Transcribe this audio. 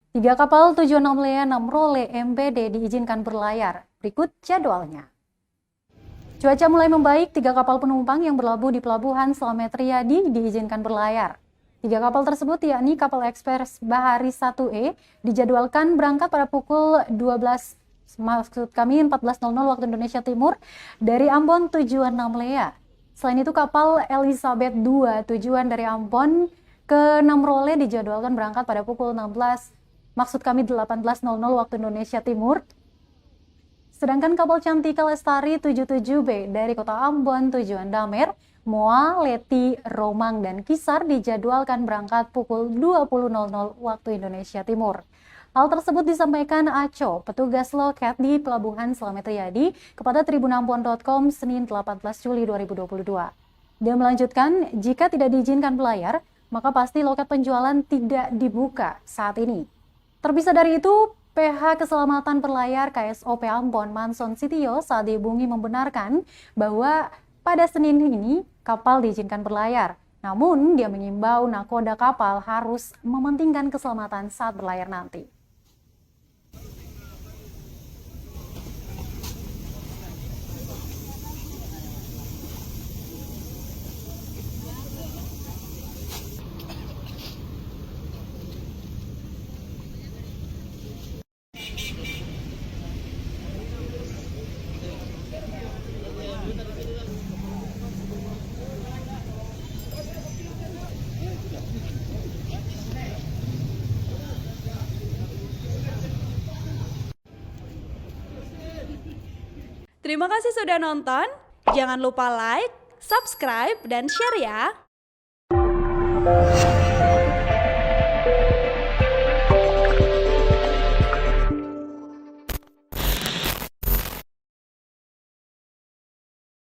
3 kapal tujuan Namlea Namrole MPD diizinkan berlayar. Berikut jadwalnya. Cuaca mulai membaik, 3 kapal penumpang yang berlabuh di Pelabuhan Slamet Riyadi diizinkan berlayar. 3 kapal tersebut yakni kapal ekspres Bahari 1E dijadwalkan berangkat pada pukul 14.00 waktu Indonesia Timur dari Ambon tujuan Namlea. Selain itu kapal Elizabeth II tujuan dari Ambon ke Namrole dijadwalkan berangkat pada pukul 18.00 waktu Indonesia Timur. Sedangkan kapal Cantika Lestari 77B dari kota Ambon tujuan Damer, Moa, Leti, Romang, dan Kisar dijadwalkan berangkat pukul 20.00 waktu Indonesia Timur. Hal tersebut disampaikan Aco, petugas loket di Pelabuhan Slamet Riyadi, kepada tribunambon.com Senin 18 Juli 2022. Dia melanjutkan, jika tidak diizinkan berlayar, maka pasti loket penjualan tidak dibuka saat ini. Terpisah dari itu, PH Keselamatan Berlayar KSOP Ambon Manson Sitio saat dihubungi membenarkan bahwa pada Senin ini kapal diizinkan berlayar. Namun dia mengimbau nakoda kapal harus mementingkan keselamatan saat berlayar nanti. Terima kasih sudah nonton. Jangan lupa like, subscribe, dan share ya.